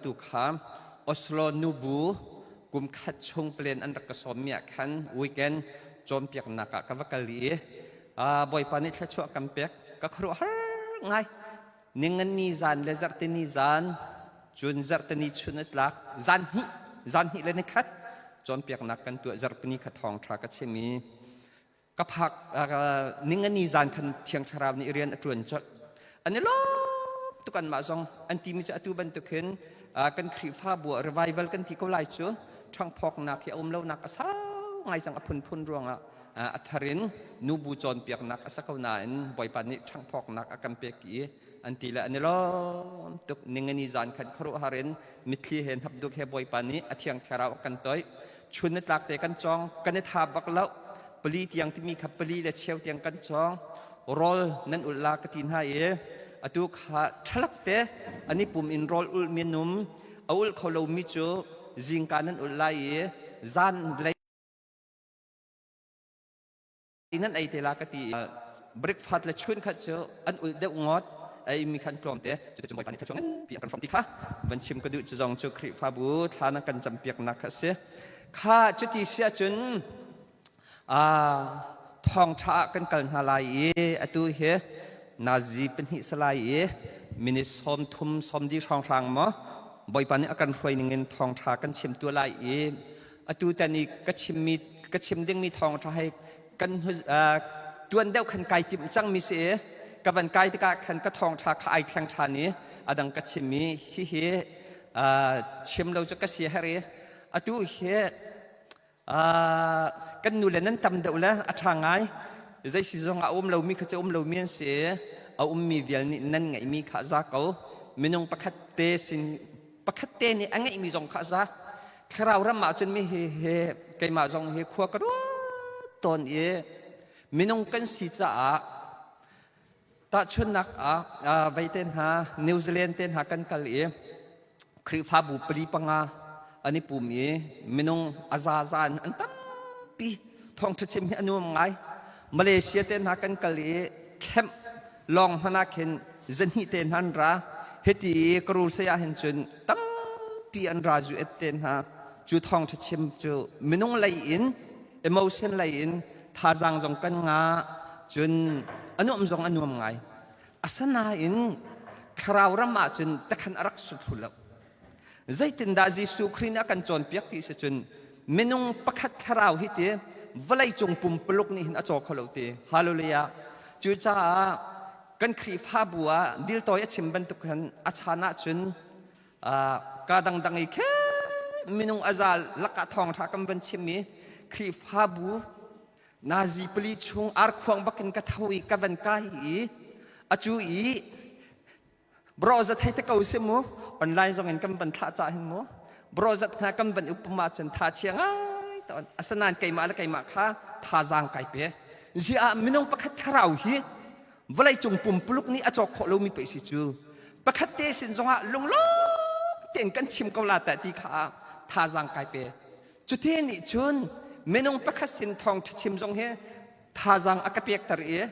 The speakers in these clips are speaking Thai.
ตุขามออสโลนูบูกุมขัดชงเปลี่ยนอันรักสมเมียขันวีเกนจอมเปียกนักกับวักลีบ่อยปานิชชัวกันเปียกก็ครัวไงนิ่งนิจานเลเซอร์ตินิจานจุนเซอร์ตินิชุนตลักจานฮิเลนิขัดจอมเปียกนักกันตัวเซอร์ตินิขัดทองทรากัชมีกับหักนิ่งนิจานคันเทียงชราวนิเรียนจวนจดอันนี้ล้อตุกันมาซองอันที่มีจะตุบันตุขึ้นกันครีฟ้าบัว revival กันที่เขาไล่ชัวช่างพอกนักที่อมเล่านักสาวไงจังอพุนรวงอัทรินนูบูจอนเปียกนักสักเขาหนาอินบ่อยปานนี้ช่างพอกนักกันเปียกีอันที่ละอันนี้ล้อตุกนิ่งนิจานขันครุหารินมิตรเห็นทับดุกเฮบ่อยปานนี้อธิยังชราวกันตัวชุนนิตลักเตกันจองกันในทาบักเล่าปลีที่ยังที่มีขับปลีและเชลที่ยังกันจองรอลนั้นอุลลากตินให้อตุขาทลักเตอันนี้ปุ่มอินโรลอุลเมียนุมอุลเขาเรามิจูจิงการนั้นอุลไลจานไลนั่นไอเทลากติบริกฟาดและชวนขัดเจออันอุลเดงอดไอมีขันกลอมเตจะจมไปปานนี้ช่วงปีกันฟอมติค่ะวันชิมกระดูจะจองจุคริฟาบูทานักันจำเปียกนักเสียข้าจุดที่เสียจนทองชากันกันหาลายอตุเฮนาจีเป็นหิสลายมินิสอมทุมสอมดีทองทางมั้งบ่อยปานนี้อาการไฟหนึ่งเงินทองชากันชิมตัวลายอตุแต่นี่ก็ชิมดึงมีทองชาให้กันตัวเดียวขันไก่ติมจังมีเสียกับวันไก่ที่กขันก็ทองชาขายแข่งชานี้อดังก็ชิมมีฮิชิมเราจะก็เสียให้เลยอตุเฮกันนูเลนั้นทำเดี๋ยวละอัฐางไงใจสิจงเอาเรามีข้าจะเรามีเสียเอามีเวลนี่นั่นไงมีข้าจะเขาไม่น้องประคัตเตสินประคัตเตนี่อันไงมีจงข้าจะคราวรำมาจนมีเฮไก่มาจงเฮขวากระตอนไม่น้องกันสิจ้าตัดชนนักไปเต้นหานิวซีแลนด์เต้นหากันกัลคริฟ้าบุปรีปังอันนี้ปุ่มไม่น้องอาซาซานอันตั้มปีทองจะชิมให้อนุมังไงมาเลเซียเต้นหากันกัลแคมลองพนักเห็นจันฮิเต้นหันราเฮตีกรูเซียเห็นจนตั้มปีอันราจูเต้นหาจูทองจะชิมจูไม่น้องไหลอินเอโมชันไหลอินท่าจังจงกันงาจนอนุมังจงอนุมังไงอาสนาอินคราวรำมาจนตะขันรักสุดหุ่นแล้วใจตินดาจิสุครีนักันจนเปียกที่สุดจนไม่น้องประคัดคราวฮิตเวลาจงปุ่มปลุกนี่อาจจะเขาเล่าเตะฮาโลเลยะจูจ้ากันครีฟ้าบัวดิลตัวยชิมบันทุกันอาชนะจนกาดังอีกแค่ไม่น้องอาจารย์ลักทองทักกันบันชิมีครีฟ้าบัวนาจีปลีชงอาร์ควงบักกันกะทวีกันบันกายอาจูบรอจัดให้ตะเขาเสมอออนไลน์จงเห็นกันบันท่าจ่าเห็นมั้งบรอจัดหากันบันอุปมาจนท่าเชียงตอนอาสนานไก่มาและไก่มาข้าท่าจางไก่เป๊ะจีอาไม่น้องประคัดคราวฮีเวลาจงปุ่มปลุกนี้อาจจะขอเรามีไปสิจูประคัดเตสินจงอาลงล้อเต่งกันชิมเกาลาแต่ที่ข้าท่าจางไก่เป๊ะจุดที่นี่จุนไม่น้องประคัดสินทองชิมจงเฮท่าจางอากาเปียกตระ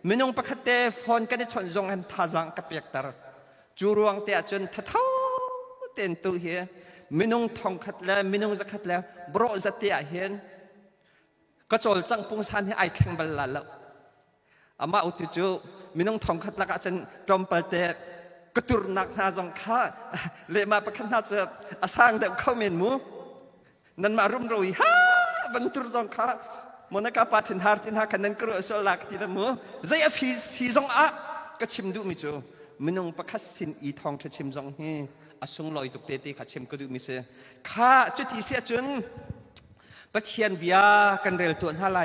ไม่น้องประคัดเตฟอนกันได้ชนจงเฮท่าจางอากาเปียกตระจูรวงเตะจนท่าเท่าเต็นตัวเฮมินงทองขัดแล้วมินงจะขัดแล้วบรอจะเตียเห็นก็โจลจังปุงสันให้ไอแข่งบอลแล้วอามาอุติจูมินงทองขัดแล้วก็จะจอมเปิดเตะกระตุรนักนาจงข้าเลยมาประคันนาจะอาสร้างเด็กเข้าเมนมูนั่นมารุ่มรุ่ยฮ่าบรรทุรจงข้ามนักปาทินฮาร์ตินฮากันนั่นกระโดดลักที่ละมูใจอภิสีจงอาก็ชิมดูมิจูมินงประคัดสินอีทองจะชิมจงเฮอาสงลอยตุกเตติขัดเชมก็ดูมิเสข้าจุดที่เสียจนปะเทียนวิยากันเรลตัวนั่นไร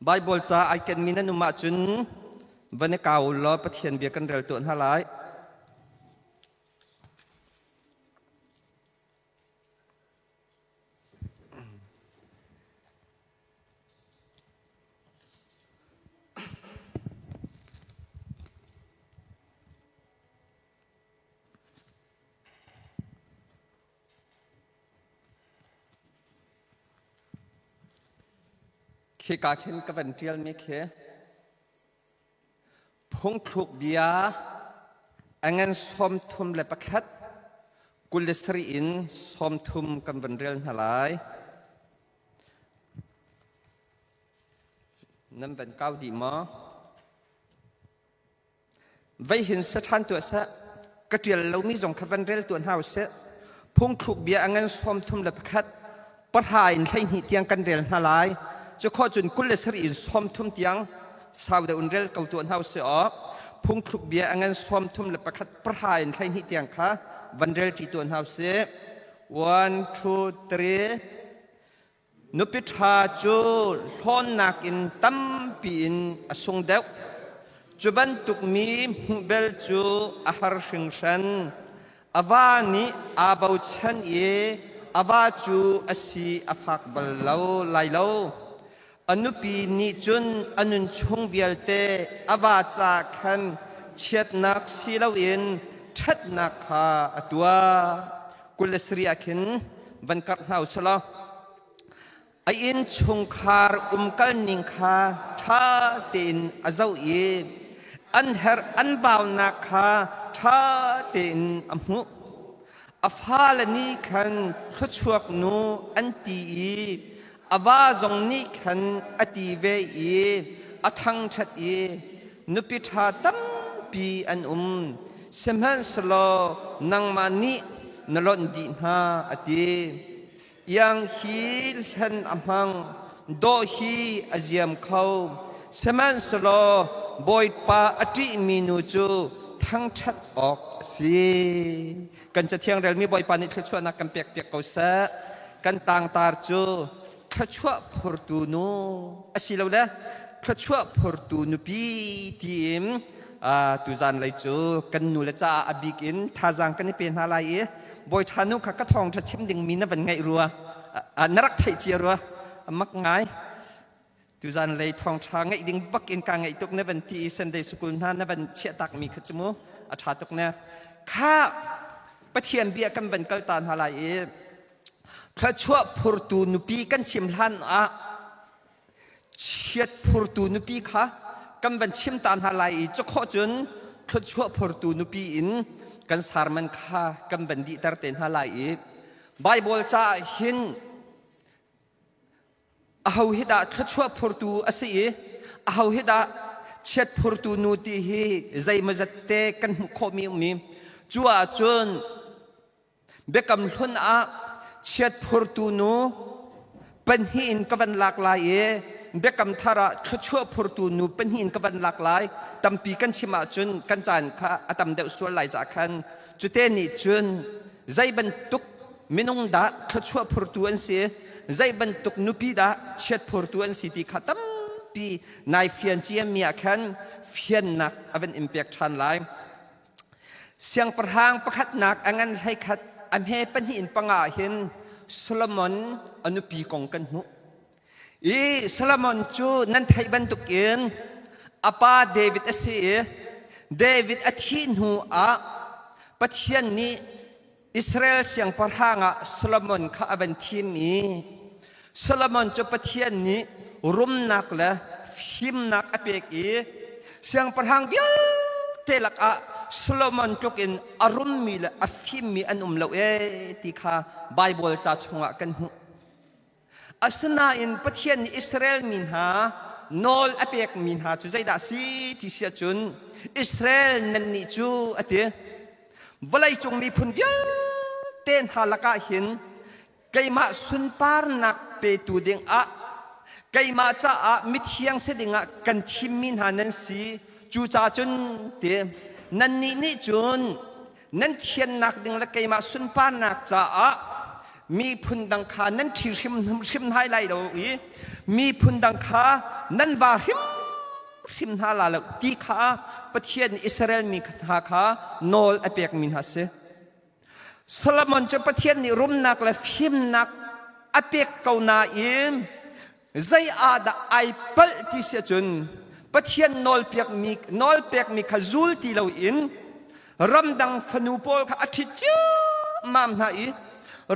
ไบเบิลจ้าไอเกันมีนันุมาจนวันนี้เก่าล้อปะเทียนวิยากันเรลตัวนั่นไรเคกาเข็นกับวันเทียลมีเคพงทุกเบียอันงั้นสมทุมเลยประคัด กุลสตรีอินสอมทุมกันวันเรียนหลายนั่นเป็นก้าวดีมั้งไว้เห็นสถานตัวเสะกระเจียเรามีส่งขับวันเรียนตัวหาวเสะพุ่งคลุกเบียงันสอมทุมเล็บขัดปะทายในหิเตียงกันเรียนหลายจะข้อจุนกุลสตรีอินสอมทุมเตียงสาวเดอุนเรียนเก่าตัวหาวเสะพุ่งคลุกเบียงันสอมทุมเล็บขัดปะทายในหิเตียงค่ะวันเรียนที่ตัวหาวเสะ 1 2 3นุปิทาจูทอนนักอินตั้มปีอินอสงเดวจุบันตุกมีเบลจูอาหารสิงชันอาวานีอาบาวชันเยอาวาจูอสีอาฟักบลลาวไลลาวอนุปีนิจุนอนุนชงเบียลเตอาวาจากขันเชียดนักสีลาวอินชัดนักขาตัวกุลสรีอาคินบันกัดหาวสลาไออินชงคาร์กัลนิงคาชาตินอาเจ้าเยอันเฮร์อันบ่าวนักคาชาตินอัมหุอฟาลนีขันขชวกนูอันตีอาวาจงนีขันอติเวเยอทังชัดเยนุปิธาตัมปีอันเสมันสโลนังมานีนรนดีนาอติยังฮีลันอัมหังโดฮีอาเจียมเขาเสมันสโลบอยปาอติมินูจูทั้งชัดออกสิกันจะเที่ยงเรื่องมีบอยปานิขชั่วนักกันเปียกเปียกเขาเสะกันต่างตาจูขชั่วพูดตูนูอาศิลาวละขชั่วพูดตูนูปีทีมตุจานเลยจูกันนูละจ้าอบิกินท่าจังกันนี่เป็นอะไรบอยทานุขะกะทองจะชิมดิ่งมีนับวันไงรัวนรักไทยเจียรัวมักง่ายตุจานเลยทองช้างไงดิ่งบักอินกางไงตุกนับวันที่เซนเดย์สกุลท่านนับวันเชียตักมีขจมูอาชาตุกเนี่ยข้าปะเทียนเบียกันเป็นกัลตานฮาลายข้าชั่วพูดตูนุปีกันชิมลันเชียดพูดตูนุปีข้ากันเป็นชิมตานฮาลายจะข้อจนข้าชั่วพูดตูนุปีอินกันสารมันข้ากันเป็นดีตรเตนฮาลายไบเบิลจะเห็นเอาฮิดาข้าชั่วพูดตูอาศัยเอาฮิดาเช็ดพูดตูนูตีฮีใจมันจะเตะกันขมีจัวจนเบกำลุนเช็ดพูดตูนูเป็นหินกันหลากหลายเบกำทาระข้าชั่วพูดตูนูเป็นหินกันหลากหลายตั้มปีกันชิมาจนกันจานข้าตั้มเดือดส่วนไหลจากขันจุดเตนิจนใจบรรทุกมินงดาข้าชั่วพูดตูอันเสียใจบรรทุกนุปีดาเช็ดพูดตูอันสิที่ข้าตั้มปีนายเฟียนเจียมีอาขันเฟียนนักอเวนอิมแพคชันไลเสียงประหางประคัดนักอันนั้นให้ขัดอันเฮปันหินปังอาเห็นโซโลมอนอนุปีกงกันหุโซโลมอนจูนั่นไทยบรรทุกเองอาปาเดวิดเสียเดวิดอธินหูปัจจัยนี้อิสราเอลเสียงประหางโซโลมอนข้าเป็นทีมนี้โซโลมอนจูปัจจัยนี้รุมนักและฟิมนักอเปกีเสียงประหางเบี้ยเตลักโซโลมอนจุกินอารมณ์มีและอฟิมมีอันเลวที่ข้าไบเบิลจะชงกันหูอัศนาอินประเทศอิสราเอลมินหานอลอเปกมินหาจุใจดาสีที่เสียจุนอิสราเอลนันนิจูอเตวลัยจงมีพุนเวียเต้นฮาลกะหินไกมาสุนปาร์นักเปตูดิงไกมาจ้ามิเทียงเสดิงกันทิมินหานันสีจูจ่าจุนเตนันนี่จุนนันเทียนนักดิงละไกมาสุนปาร์นักจ้ามีพุนดังคานั้นที่ชิมไฮไลท์เรามีพุนดังคานั้นว่าชิมฮาลาลที่ข้าประเทศอิสราเอลมีข้าโนลอเปกมินฮัสโซโลมอนจะประเทศนี้รุมนักและฟิมนักอเปกเกานาอิมใจอาดไอเปิลที่เสียจนประเทศโนลเปกมีขจูลที่เราอินรำดังฟนูโปลข้าอาทิตย์มามนาอี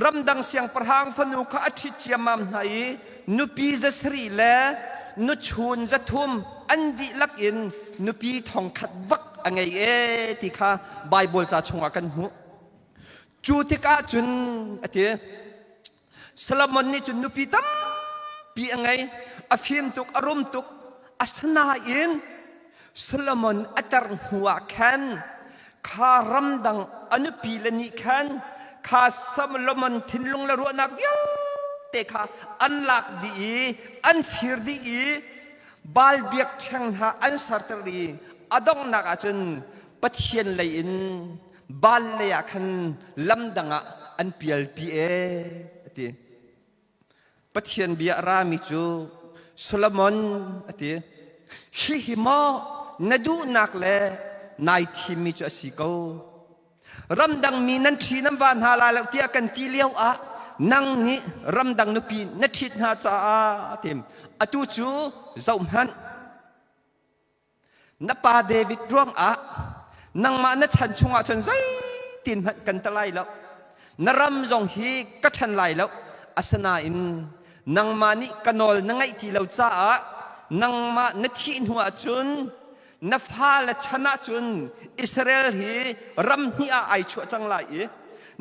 รำดังเสียงประหางฟนูข้าอาทิตย์มามนาอีนุปีจะสรีและนุชูนจะทุ่มอันดีลักอินนุปีทองขัดวักอะไรที่ข้าไบเบิลจะชงกันหู จูติกาจุนอธิสลามอนนี่จุนนุปีตั้มปียังไงอฟิมตุกอารมณ์ตุกอัศนาอินสลามอนอัตรหัวแคนข้ารำดังอนุปีลนิแคนข้าสมลมันทินลงละรัวนักยัลเตข้าอันลักดีอันฟิรดีบาลเบียกเชิงหาอันสัตรีอดงนักจุนปัจเจียนเลยอินบาลเลยคันลำดังอันเปียลปีตีปัจเจียนเบียรามิจูโซโลมอนตีฮิฮิมอนดูนักเลนายทีมิจูสิโกรำดังมีนันทีน้ำบานฮาลาลเตียกันตีเลี้ยวนังนี้รำดังนุปีนัทิดนาจ้าทีมอตุจูเจ้ามันนปาเดวิดร่วงนังมานัชันชงจนใจตินหันกันตะไลแล้วนรำจงฮีกัชันไลแล้วอาสนาอินนังมานี่กันอลนังไอที่เราจ้านังมานัทินหัวจุนนฟาลชนะจุนอิสราเอลฮีรำฮีไอชัวจังไล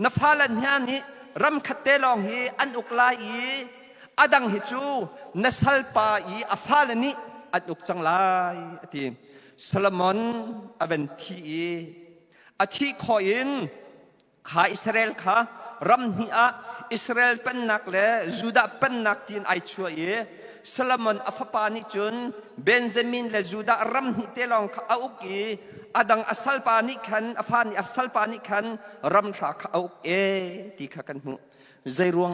นฟาลนี้นี่รำขัดเตลองฮีอันอุกไลอดังฮิจูนสัลปาอฟาลนี้อันอุกจังไลทีโซโลมอนอเวนทีอาทิคอยน์ข้าอิสราเอลข้ารำฮีอิสราเอลเป็นนักเล่จูดาเป็นนักที่ไอช่วยโซโลมอนอัฟปานิจุนเบนจามินและจูดารำฮีเตลองข้าอุกีอดังอัสซัลปานิขันอฟานิอัสซัลปานิขันรำราข้าอุกที่ข้ากันหูใจรวง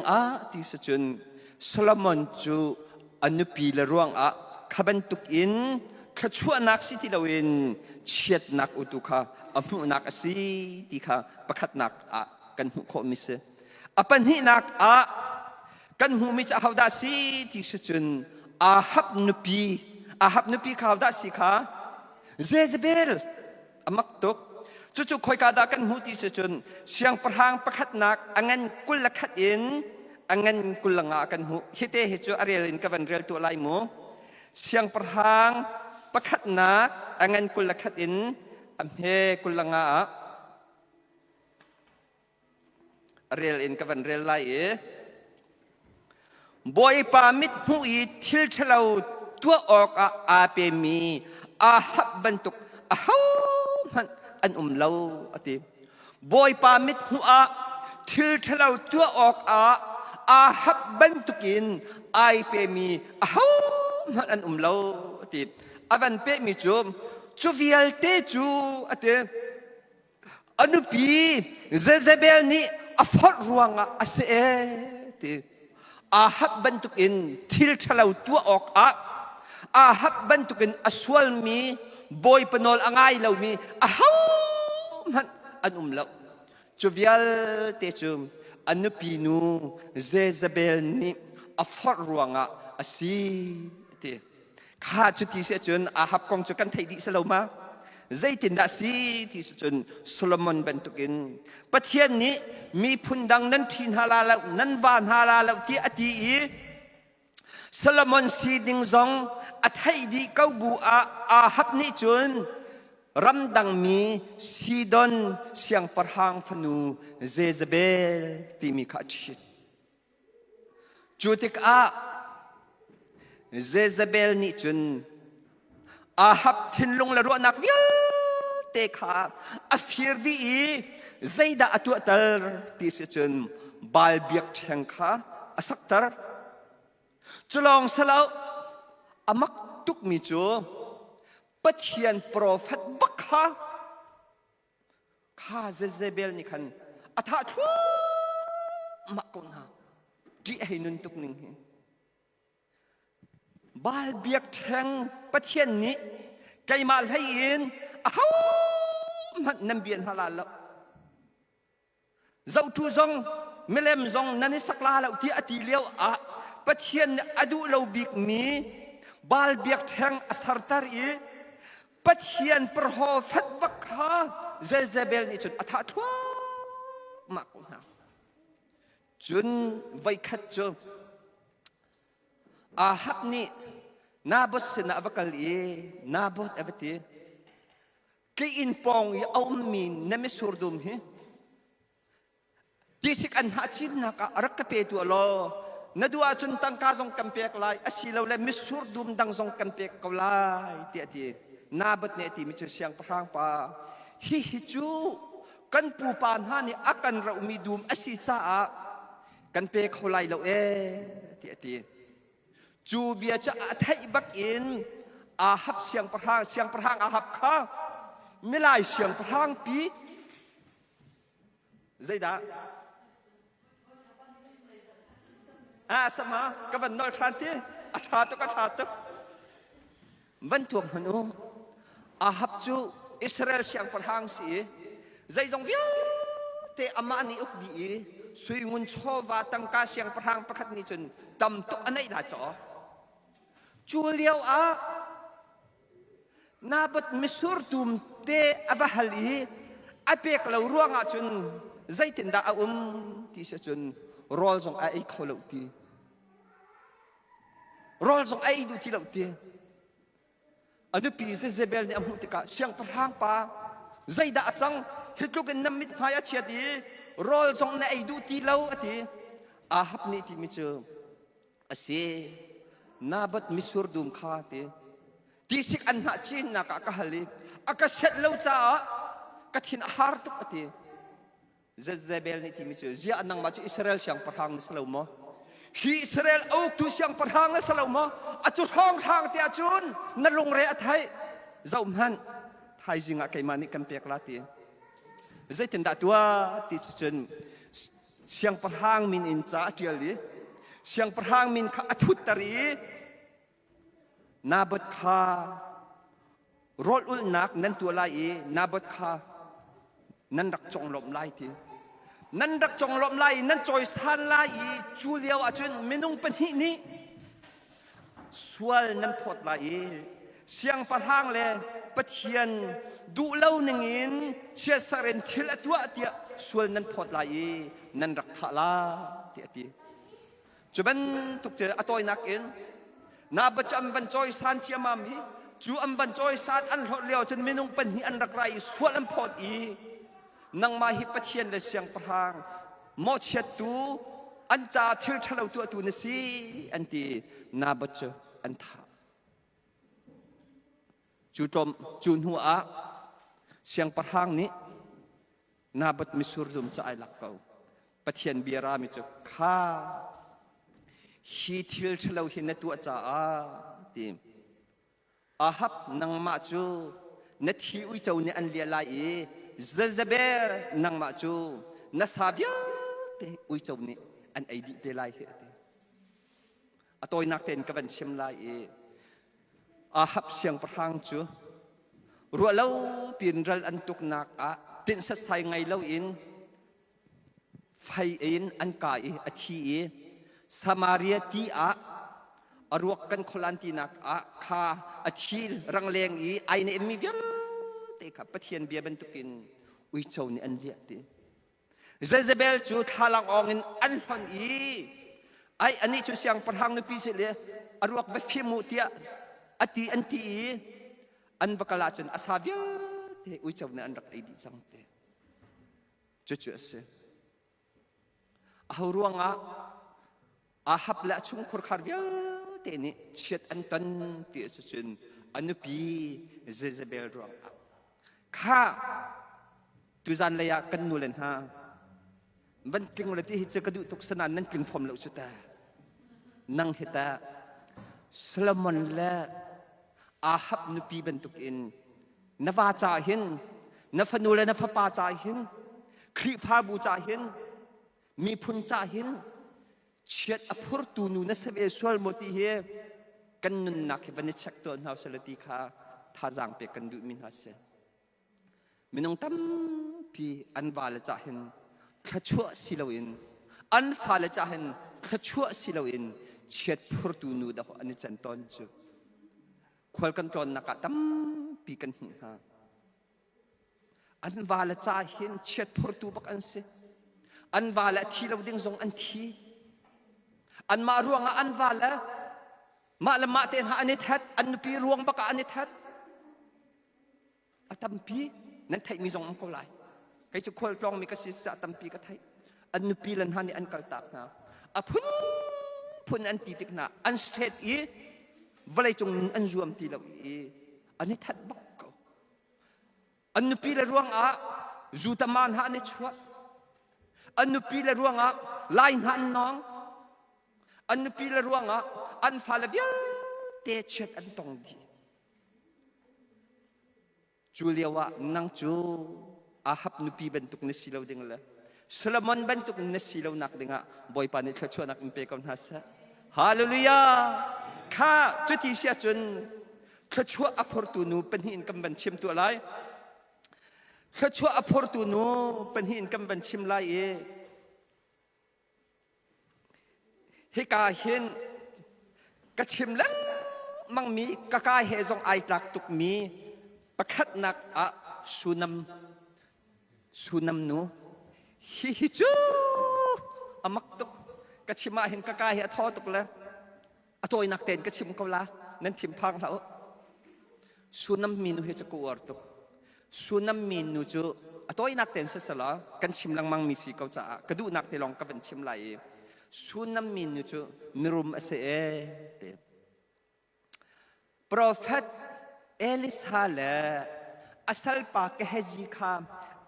ที่สุจุนโซโลมอนจูอนุปีละรวงข้าเป็นตุกอินข้าชัวนักสิที่เราเองเชียดนักอุตุข้าอมุนักสิที่ข้าประคัดนักกันหูขมิเสปัญหานักกันหูมิจะหาวดาสิที่สุดฮับนุปีข้าหาวดาสิข้าเจซเบลมักตุกจู่ๆคอยกาดากันหูที่สุดเสียงประหางประคัดนักอันกุลขัดอินอันกุลงากันหูฮิเตฮิจูอารีลินกับวันเรียลตัวไลมูเสียงประหางประคัดนักอันกุลขัดอินอันเฮกุลงาเรียลอินกับวันเรียลไลบอยปามิดหูอีทิลเชลาวตัวออกเปมีฮับบันตุกฮูมันอันเลาติบอยปามิดหูทิลเชลาวตัวออกฮับบันตุกินเปมีฮูมันอันเลาติอวันเปมีจูวิลเตจูติอนุปีเจเซเบลนี่ฟอดรวงเสติฮับบันตุกินทิลเชลาวตัวออกฮับบันตุกินสวลมีบอยปนอลง่ายเรามีฮูมันอันเลาจูวิลเตจูอันปีนูเจเซเบลนี่ฟอดรวงสิติข้าจุดที่เสียจนฮับกองจุกันไทยดิสโลมาใจตินดาสีที่จนโซโลมอนเป็นตุกินประเทศนี้มีพุนดังนั้นทินฮาลาแล้วนั้นวานฮาลาแล้วที่อดีโซโลมอนสีดิงซองอัฐิดีเก้าบูฮับนี้จนรำดังมีซีดอนเสียงประหางฟนูเจเซเบลที่มีข้าชิดจุดที่เจเซเบลนี่จนฮับทินลงละรัวนักวิลเตข้าฟิรดีใจดาตัวตลที่สุดจนบาลเบียกเชิงข้าสักตร์จุลองสลาวมักตุกมิจูปัจเจียนโปรเฟตบักข้าเจเซเบลนี่คันท้าทัวมักกุน่าจีให้นุนตุกนิ่งบาลเบียกเชิงปัจเจียนนี้ไกมาลให้ยินมันนำเบียนฮาลาลแล้วเจ้าทูซองเมเลมซองนั่นสักลาแล้วที่อดีเลี้ยวปัจเจียนอดูเราบิกมีบาลเบียกแทงอัสตาร์ตารีปัจเจียนประหอบฟัดบักฮาเจเซเบลนี่จุดอัฐทัวมากนะจุนไว้ขัดจุฮับนี่นาบสนาบักลีนาบดอวติกีอินปองยเอามีนมิสูรดุมฮี tisik an hachin na ka arak ka petu alo nadua chun tang ka zong kampek lai asilo le misur dum dang zong kampek ko lai ti nabat ne ti mi chu siang prang pa hi chu kan pu pan ha ni akan ra umi dum asi cha a kan pe kholai lo ti chu bia cha thai bak in a hap siang prang a hap kha milai siang prang pi zai da sama ka van nol chan ti a tha to van thuam hanu a hap chu Israel siang prang si zai zong viau te ama ni uk di sui ngun cho wa tang ka siang prang pakhat ni chun tam to anai la cho chu liao a nabat misur tum te abahali apek lo ruanga chun zai tin da ti se chun rol zong ai kholo ti rol zong ai du ti lo ti adu pi se zebel ni amu tika siang prang pa zai da achang hitluk in namit phaya chiati rol zong na ai du ti lo ati a hap ni ti mi chu ase nabat misur dum kha te tisik an na chin na ka hali aka set lo cha ka thin har tuk ati zebel ni ti mi chu zia anang ma chu Israel siang prang slo mo hi Israel au tu siang prang slo mo achu thong thang te achun na lung re athai zau man thai jinga kai mani kan pek la ti zai tin da tua ti chun siang prang min in cha tiali siang prang min kha athut tari nabat kha rol ul nak nan tu lai nabat kha nan rak chong lom lai ti nan rak chong lom lai nan choi san lai chu liao achun minung pani ni swal nan thot lai siang prang le pathian du lâu ningin chia saren thil atwa tia swal nan thot lai nan rak tha la ti chuban tuk che atoi nak in na bacham ban choi san chia mami chu am ban choi san an hot leo chen minung pan hi an rak rai swal am phot nang ma hi pathian le siang prang mo chet tu an cha thil thalo tu na si anti na bach an tha chu tom chun hu a siang prang ni nabat misur dum cha ai lak kau pathian biara mi chu kha hi thil thalo hi na tu cha a tim a hap nang ma chu na thi ui chau ni an lia lai zazaber nang ma chu na sabya te ui chau ni an ai di te lai he te atoi nak ten ka van chem lai a hap siang prang chu ru lo pin ral an tuk nak a tin sa sai ngai lo in phai in an kai a thi Samaria ti a arwak kan kholan ti nak a kha a thil rang leng ai ne mi biam te kha pathian bia ban tukin ui chau ni an lia ti Jezebel chu thalang ong in an hon ai ani chu siang prang nu pi se le arwak va phimu tia ati anti an bakala chun asabya te ui chau na an rak ai di chang te chu se ahruanga a hap la chung khur kharbya te ni chet an tan ti su chun anupi Jezebel ro kha tu zan la ya kan nu len ha van tling la ti hi che kadu tuk sanan nan tling phom lo chu ta nang heta Solomon la ahab nu pi bentuk in nawa cha hin na fanula na papa cha hin khri pha bu cha hin mi phun cha hin chet aphur tu nu na save swal moti he kan nun nak ban chak to na salati kha tha jang pe kan du min ha se minong tam pi an wala cha hin khachua siloin an phala cha hin khachua siloin chet phur tu nu da ani chan ton chu khwal kan ton nakatam pi kan hi ha an wala cha hin chet phur tu bak an se an wala thi lo ding zong an thi an ma ruanga an wala ma la ma ten ha anit hat an pi ruang baka anit hat atam pi nan thai mi zong ko lai kai chu khwal tong mi ka si sa atam pi ka thai อันนุปีลันฮันนี่อันกัลตักนะอพุนอันตีติกนะอันสเตทอีวลัยจงอันรวมตีเราอีอันนี้ทัดบักเขาอันนุปีละรวงจูตมานฮันนี่ชัวอันนุปีละรวงไลน์ฮันน้องอันนุปีละรวงอันฟาลเบียเตเช็ดอันตองดีจูเลียวนังจูฮับนุปีบรรทุกนิสิลาวดิ่งละสลามอนบรรทุกนิสิลาวนักดิ่งบอยปานิชชวนักอิมเปกอนฮัสฮาเลลูยาข้าจุดที่เสียจนขชัวอัพอร์ตูนูเป็นหินกำบันชิมตัวไรขชัวอัพอร์ตูนูเป็นหินกำบันชิมไรฮิกาหินกระชิมลังมังมีกะกายเฮซงไอตักตุกมีประคัดนักสุนัมนูฮิจูมักตุกกระชิมมาเห็นกะกายเฮทอตุกแล้วตัวนักเต้นกระชิมเขาละนั่นทิมพังแล้วสุนัมมีนูเฮจะกูอร์ตุกสุนัมมีนูจูตัวนักเต้นเสร็จแล้วกันชิมลังมังมีสีเขาจะกระดูนักเตลองกับเป็นชิมไหลสุนัมมีนูจูมิรุมเสเตProphet Elisa le asal pa ke hezi kha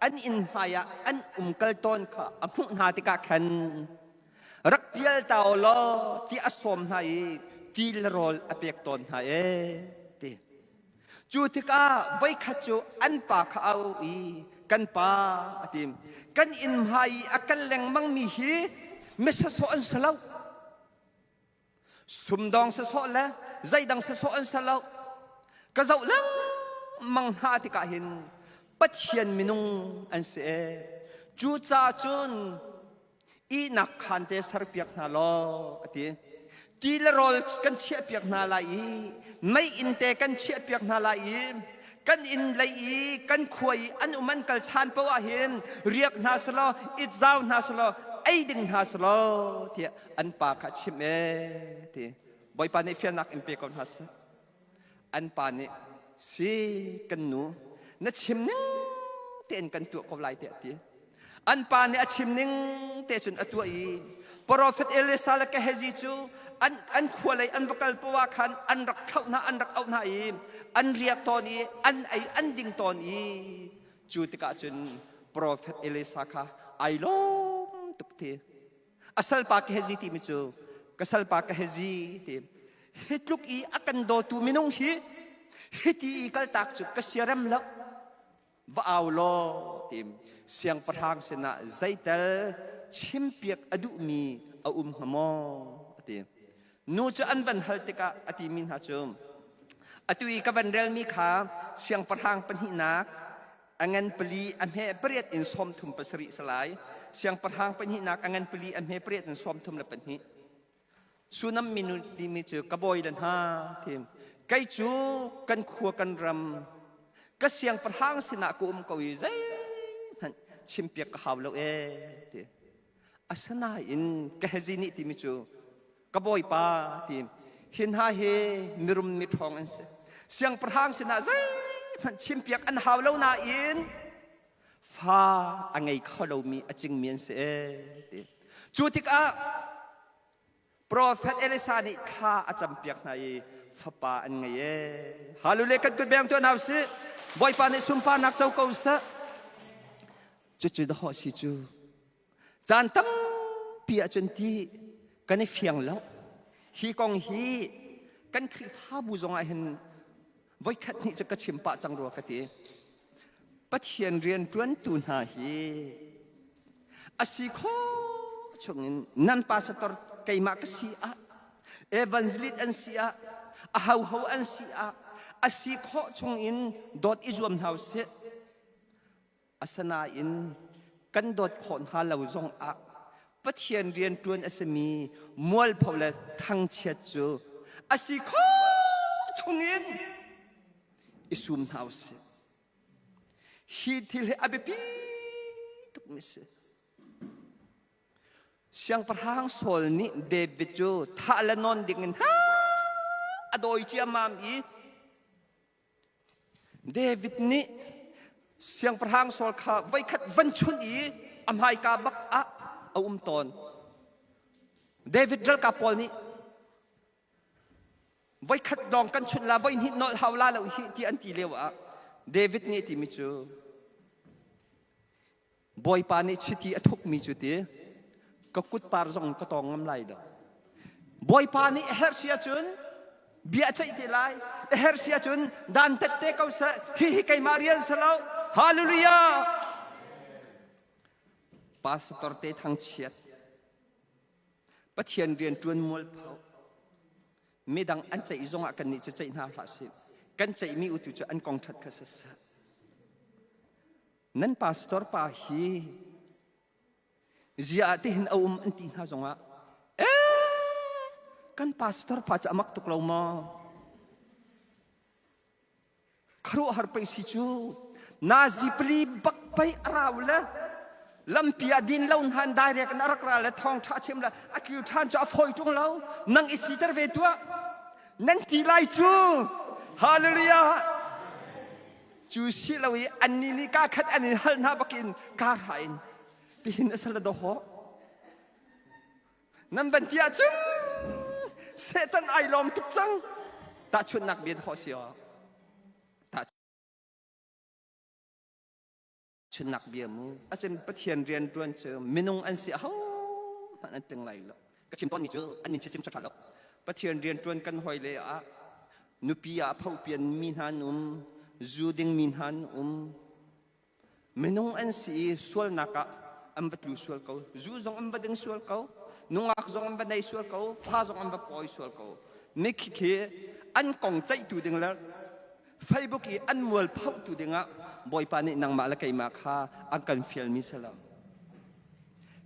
an in haya an kal ton kha amu na ti ka khan rak pial taw lo ti asom hai ti rol apek ton hai ti chu ti ka vai kha chu an pa kha au I kan pa atim kan in hai akal leng mang mi hi mesa so an salau sumdong sa so la zaidang sa so an salau ka zau lang mang ha ti ka hin pathian minung an se chu cha chun I nak khan te sar piak na lo ati ti la rol kan chia piak na la I mai in te kan chia piak na la I kan in lai I kan khoi an uman kal chan pa wa hin riak na salo it zau na salo ai ding na salo ti an pa kha chim ti boy pa ne fian nak impe kon hasอันปานนี้สิกันหนูนัดชิมนึงเต้นกันตัวกับลายเตะตีอันปานนี้ชิมนึงเตะจนตัวอีโปรเฟตเอลิซาละก็เฮจิจูอันขวเลยอันวกัลปวาคันอันรักเข้าหน้าอันรักเอาหน้าอีอันเรียกตอนนี้อันดิ่งตอนนี้จูติกาจนโปรเฟตเอลิซาค่ะไอล้มตุกทีอัสลปากเฮจิตีมิจูกัสลปากเฮจิตีฮิตลุกอีอากันโดตูมินงฮีฮิตอีกัลตักจุกเสียรำลักว่าเอาโลทีมเสียงประทางเสนาใจเตลชิมเปียกอดุมีเอาหมอทีมนูจะอันวันฮัลติกะอติมินหาจุมอตุยกับวันเรลมีขาเสียงประทางปัญหินักอังเงินปลีอันเฮเปรียดอินสมทุมปสริสลายเสียงประทางปัญหินักอังเงินปลีอันเฮเปรียดอินสมทุมละปัญหิสุนัมมินุดิมิจูกบอยดันฮาทีมไกจูกันขัวกันรำก็เสียงประทางสินะกุมกวีใจชิมเปียกข่าวเราทีอาสนาอินกะเฮจินิดิมิจูกบอยป้าทีมหินฮาเฮมิรุมมิทองอันเสียงประทางสินะใจชิมเปียกอันข่าวเรานาอินฟ้าอันไงข้าเรามีอจิงเมียนเสทีจูติกาโปรเฟตเอลิซานี่ข้าอาจำเปียกในฟ้าป่าอันไงฮาลูเลกันกุดเบียงตัวน่าวสิบอยปานิสุมปานักเจ้าเก่าซะจุดห่อสิจูจานตั้มเปียจนที่กันในเฟียงแล้วฮีกองฮีกันคือผ้าบูจงไอเห็นบอยคัดนี่จะกระชิมปะจังรัวกติปัจเจียนเรียนจวนตูนหาฮีอาศิโคช่วงนั้นพาสตอร์ไกมากสีอาเอวันซิลิตอันสีอาฮาวอันสีอาอาศิโคช่วงดอดอิจวมเฮาเสอาสนากันดอดขอนฮาลาวจงอาปัจเจียนเรียนจวนอาสมีมัวลพอลทั้งเชียจูอาศิโคช่วงอิสุมเฮาเสฮีทิลอาเบปีทุกมิสเสียงประทางโซลนี่เดวิดจูท่าละนอนดิ่งฮะอดอยเจียมามอีเดวิดนี่เสียงประทางโซลข้าไว้ขัดวันชุนอีอำไฮกาบักอะ เอาตอนเดวิดเดลกาปอลนี่ไว้ขัดดองกันชุดลาไว้หินนอฮาวลาเราหิที่อันที่เลวะเดวิดนี่ที่มิจูบอยปานี่ชิที่อทุกมิจูที่ก็กุดปาร์ซงก็ตองงำไล่ดอกบอยปานี่เฮอร์เซียจุนเบียใจที่ไล่เฮอร์เซียจุนดันเตเตเขาเสฮิฮิไกมาเรียนสลาวฮาเลลูยาปาสตอร์เตทางเชียดปะเทียนเรียนจวนมัวเผาไม่ดังอันใจจงอากันนี่จะใจน่าหลาสิกันใจมีอุตุจะอันกองทัดกษัตริย์นั้นปาสตอร์ปาฮีจีอาที่เห็นเอาอันที่น่าจงอากันปาสตอร์ปาจะมักตุกเรามาครูหาไปสิจูนาจิปลีบักไปราวละลำปียดินเล่าหันได้เรียกนักราและทองชาเชมละอากิวทานจะฟอยจงเล่านังอิสิตร์เวตัวนั่นที่ไลจูฮาเลลูยาจูสิเราอันนี้นี่กาขัดอันนี้ฮัลนาบักินกาหายปีนอสละดอฮนั่นบันทีอาจุงเซตันไอลอมทุกจังตาชุนนักเบียดฮอสิอชุนนักเบียมูอาจารย์ปะเทียนเรียนจวนเจอมินุงอันเสียเขาอันตึงไรหรอกก็ชิมต้นนี้เจออันนี้ชิมชัดๆหรอกปะเทียนเรียนจวนกันหอยเลยอ่ะนุปีอาเผาเปลี่ยนมินหันจูดิงมินหันมินุงอันเสียสวลนักอันบัดลูสวลเขาจูจงอันบัดดึงสวลเขานุงอักจงอันบัดได้สวลเขาฟ้าจงอันบัดปล่อยสวลเขาไม่คิดแค่อันกองใจตัวดึงแล้วไฟบุกีอันมัวเผาตัวดึงอ่ะบอยปานี่นางมาละไกมาค่าอันกันฟิลมิสลา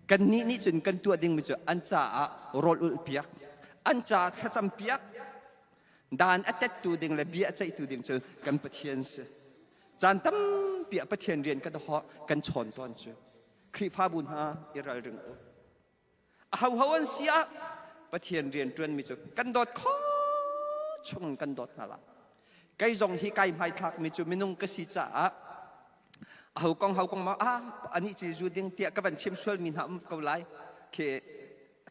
กันนี่จนกันตัวดึงมิจอันจ่ารอลอุลเปียกอันจ่าขจำเปียกดานอัตตัวดึงและเบียใจตัวดึงเจอกันปะเทียนเสจานตั้มเปียปะเทียนเรียนกันต่อกันชนตอนเจอครีฟ้าบุญฮาอิรัลรึงเอาฮาวันเสียปะเทียนเรียนจวนมิจกันดอดข้อชงกันดอดนั่นละไกจงฮีไกไม่ทักมิจมินุงกษีจ่าเฮากองมาอันนี้จีจูดิ้งเตียกับวันชิมชวลมินหามเกาไลเค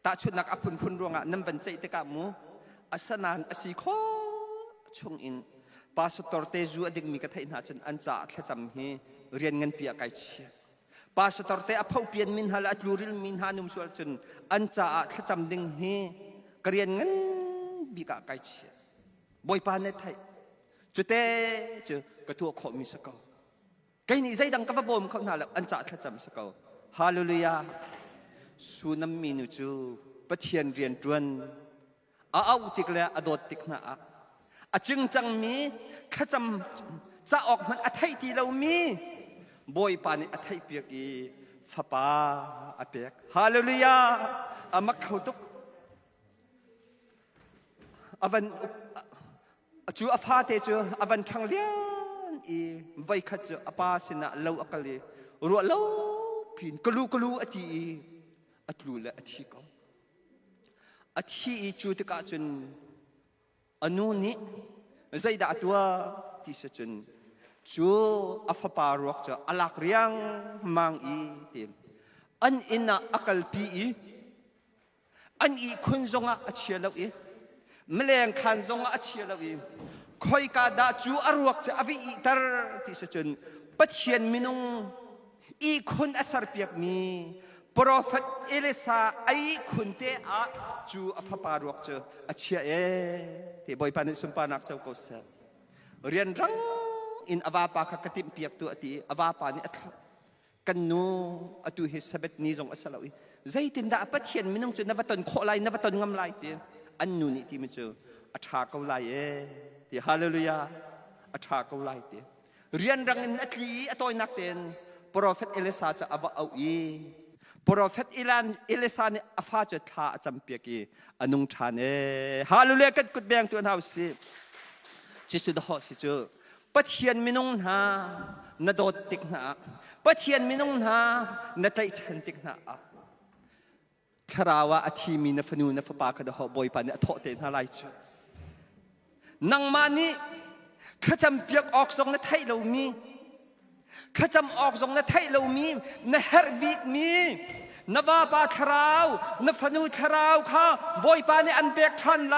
ตาชุดนักอภุนรวงนั่นเป็นใจตะกามูอาสนานอสีโคชงอินปาสตอร์เตจูดิ้งมีกระไทน่าจนอันจ่าแค่จำฮีเรียนเงินเปียไกเชียปาสตอร์เตอภาเปลี่ยนมินหาละลูริลมินหานุมชวลจนอันจ่าแค่จำดิ้งฮีเรียนเงินบีกไกเชียบอยปานเนไทยจุดเตจกระทั่วขมิสกาไกนี่ใจดังกับบ่มเขาหน้าแล้วอันจ่าขจำสกาวฮาเลลูยาสุนัมมินุจูปะเทียนเรียนจวนเอาติกเลยอดติกนะจึงจังมีขจำจะออกมันอัฐิที่เรามีบอยปานี่อัฐิเปียกีฟ้าป่าอเปียกฮาเลลูยามักเขาตุกวันจูอาฟาเตจูวันทางเลียนไว้ขัดจูอาปาสินะเล่าอักเลยรัวเล่าพินกลูอธิอัตลูละอธิเขาอธิจูตกาจนอนุนี้ใจด่าตัวที่สุดจนจูอาฟาปารวกจูอลักเรียงมังเต็มอันอินะอักลปีอันคุณจงอาเชียเราเมลงขันจงอาเชียเราคอยกาดาจูอรวกจะอวิอิตรที่สุดจนปัจเจียนมินุงคุณอาสาเปียกมีโปรเฟตเอลิซาคุณเตอาจูอาฟาปารวกจะอาเชียที่บอยปานิสุมปานักเจ้าโกษลเรียนรังอินอวาปาขกติมเปียกตัวที่อวาปานี่อัตกันนูอตุฮิสเบตนีจงอาสลาวิใจตินดาปัจเจียนมินุงจนนวัตนโคไลนวัตนงำไลเตียอันนูนี่ที่มันจะอัฐาเกาไลที่ฮาเลลูยาอัฐาเกาไลเตียเรียนรังอินอัตลีอัตอยนักเตียนโปรเฟตเอลิซาจะอวาเอาโปรเฟตเอลิซาเนี่ยอาฟาจะท่าจำเปียกีอนุงชาเนฮาเลลูยากันกุดแบงตัวน่าสิจิสุดหอสิจูปัจเจียนมินุงนาณโดดติกนาปัจเจียนมินุงนาณไตชันติกนาคราวะอธิมีนฟนูนฟปากระดหอบอยปานเนี่ยทอเตนอะไรจูนังมานี่ข้าจำเปียกออกทรงในไทยเรามีข้าจำออกทรงในไทยเรามีในเฮร์บิกมี นว่าปาทราว นฟนูทราวข้าบอยปาในอันเบกทันไล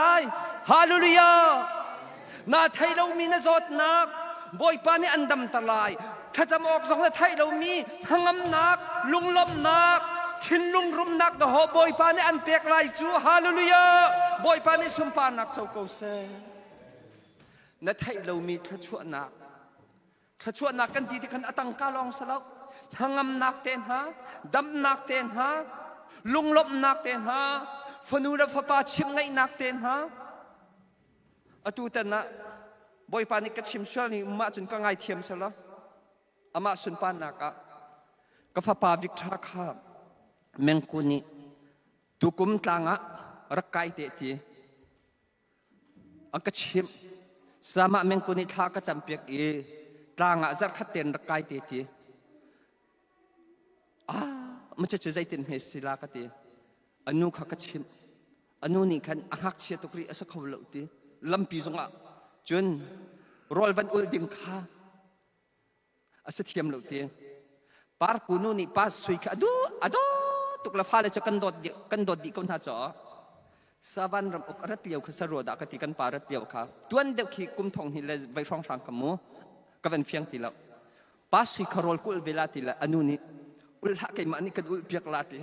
ฮาเลลูยานาไทยเรามีนจดนักบอยปาในอันดำตะลายถ้าจะมอกสองไทยเรามีทั้งอำนักลุงลมนักทินลุงรุมนักดอกบอยปาในอันเบกไลจูฮาเลลูยาบอยปาในสุมปานักเจ้าเกษนาไทยเรามีทชั่วนักถ้าชวนนักกันดีที่กันอตังกาลองสลับทั้งอำนักเต็นฮะดำนักเต็นฮะลุงลบนักเต็นฮะฟนูรฟปาชิมไงนักเต็นฮะอตูแต่นะบอยปานิกชิมชลนี่มาจนก็ไงเทียมสลับอามาสุนปานักก็ฟปาวิกทาคาเมงกุนีตุกุมตังะรักไกเตตีอักชิมสามะเมงกุนีทากระจำเปียกต่างอาจจะขัดเต็นรักไกตีตีมันจะใจเต็นเฮสิลากตีอนุขักชิมอนุนี่ขันหักเชียตุกรีอสักเขาเหล่าตีลำปีจงอ่ะจนรอลวันอุลดิมข้าอสักเทียมเหล่าตีปาร์กุนูนี่ปาสสุยข้าดูตุกละฟ้าเลยจะกันโดดดีคนหาจ่อสาวันรำอกรัตเดียวคือสรวดากติกันปารัตเดียวค่ะตัวนเดียวขี้กุมทองหิเลไปช่องทางกมูก็เป็นเพียงทีละปาสิคารอลกุลเวลาทีละอนุนี้อุลหักไอ้มันนี่กันอุลเปียกลาตี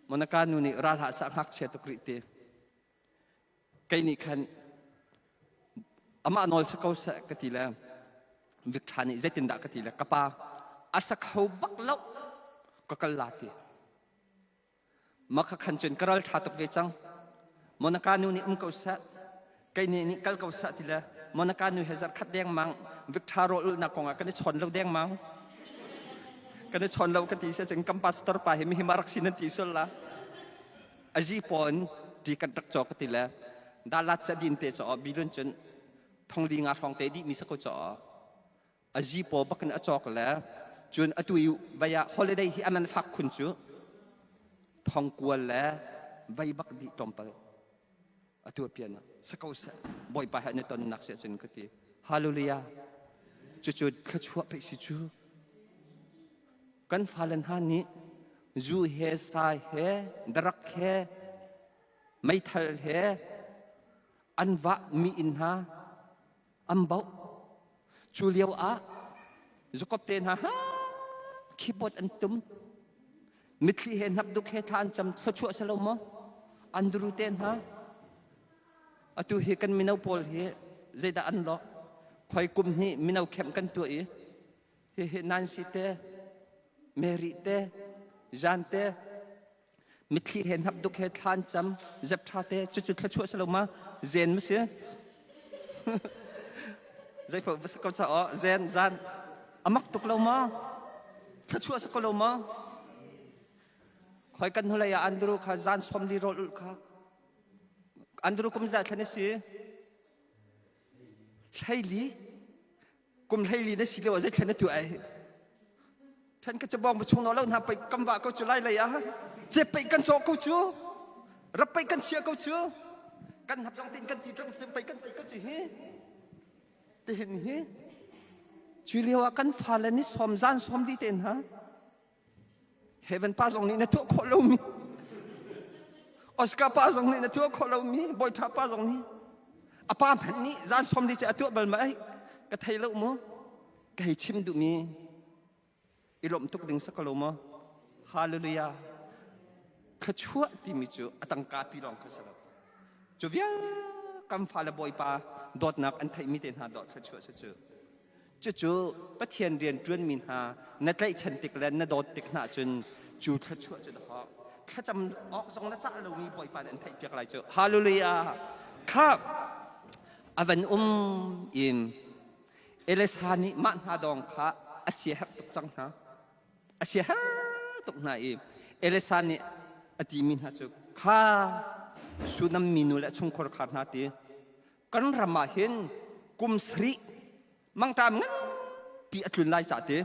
มันนักการนูนี่ราลาสักหักเชตุกริตีไก่นี่ขันอามาโนลสกาวสกติละวิกฐานี่เจตินดากติละกป้าอาศักเขาบักเล่าก็กลาตีมักขันจนกระลชาตุกเวจังมันนักการนูนี่กาวสไก่นี่กลกาวสทีละมันนักการนูเฮซัดขัดแดงมังวิกทารอลนักกงกันได้ชนเราแดงมังกันได้ชนเรากันที่เสียจังกัมปัสตอร์ไปมีหิมารักสินันที่สุดละอาจีปอนที่กันรักจอกติละดาลัดจะดินเตจอบิลุนจนทองลิงาทองเตดีมีสักจออาจีปอบักกันอจอกแล้วจนอตุยใบยาฮอลิเดย์ที่อันนั้นฟักคุณจูทองกวนแล้วใบบักดีตอมไปอตุเปียนะสักสบอยไปให้ในตอนนักเสียจนกติฮาเลลูยาจุดขชัวไปสิจูกันฟาเลนฮานี้จูเฮสายเฮดรักเฮไม่ทัลเฮอันวะมีอินฮาอัมบ่าวจูเลียวจุกบเตนฮะคีย์บอร์ดอันตุมมิตรเฮนับดุกเฮทานจำขชัวสลมอันดรูเตนฮะอตุเฮกันมินาวพอลเฮใจดาอันล้อคอยกุมนี้มินาวเข้มกันตัวเฮนันสิเตเมริเตจันเตมิตรเห็นหับดุกเฮทานจำจับชาเตจุดขชัวสลมาเซนมั้ยเสียใจผมสกัดซะเซนจันอามักตุกเรามาขชัวสกัดเรามาคอยกันหัวเลยอันดรูข้าจันสมดีโรลข้าอันดรูกุมจัดฉันสิใช่ลีกุมใช่ลีนั่นสิเลยว่าจะฉันตัวไอฉันก็จะบอกมาชงเราแล้วนะไปกำว่าเขาจะไล่เลยเจ็บไปกันโจเขาชูรับไปกันเชียร์เขาชูกันหับจองตินกันตีจังไปกันจีเฮแต่เห็นเฮจุเลียวกันฟ้าเลนิสอมจานสอมดีเต็นฮะเฮเวนป้าตรงนี้นะทั่วโคโลมีออสการ์ป้าตรงนี้นะทั่วโคโลมีบอยท่าป้าตรงนี้อาป้าแผ่นนี้จานสอมดีจะตัวเบลไหมก็ไทยแล้วมั้งก็ให้ชิมดูมีอิรมทุกดิ่งสักโลมาฮาเลลูยาขชัวที่มิจูอตังกาปีรองขสลับจูเบียกัมฟาลบอยปาดอดนักอันไทยมิเตนหาดอดขชัวสัจจูปะเทียนเรียนจวนมินหานัดไล่ฉันติกแล้วนัดดอดติกหน้าจนจูขชัวจะดอกข้าจำออกสองนัดจ้าเรามีบอยปาอันไทยเพียงไรเจอฮาเลลูยาข้าอวันอิมเอเลสานิมันหาดองข้าอาเซียฮักตุกจังนะอาเซียฮะตุกนาเอเลสานีอดีมินฮะจุข้าสุนัมมินุและชงคอร์ขานาตีกันรำมาเห็นกุมสรีมังตามงั้นปีอัตลุนไลจ่าตี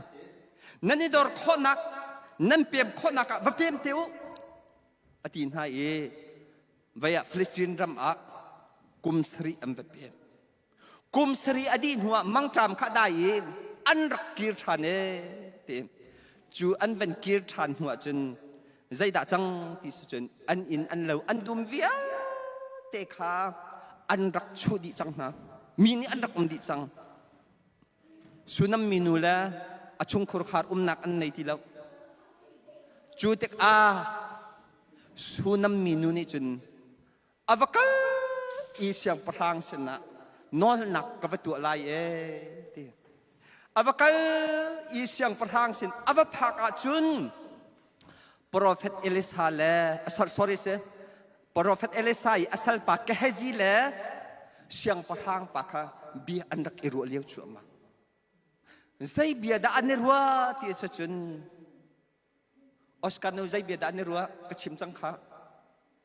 นั่นนี่ดอร์ข้อนักนั่นเปียมข้อนักว่าเปียมเตียวอดีนฮะวัยฟิลิสตินรำกุมสรีอันว่าเปียมกุมสรีอดีนหัวมังตามข้าได้อันรักกีร์ชาเนตีจ จูอันเป็นกีร์ชันหัวจนใจด่าจังที่สุดจนอันอินอันเลวอันดุมเวียเตะขาอันรักชูดีจังนะมีนี่อันรักดีจังสุนัมมินูละอาชุงคุรขารนักอันในที่เราจูเตกสุนัมมินูนี่จนอวกาอีเสียงพลังสนะนอนหนักกับตัวลายอวกาอีเสียงพลังสินอวพักอาจุนโปรเฟตเอลิซาเลsorry se โปรเฟตเอลิซาอัสลปากแกเฮจิเลเสียงพลังปากบีอันรักอิรุเลียวชัวมาใจเบียดอันนี้รัวที่จะจุนออสการ์นูใจเบียดอันนี้รัวก็ชิมจังค่ะ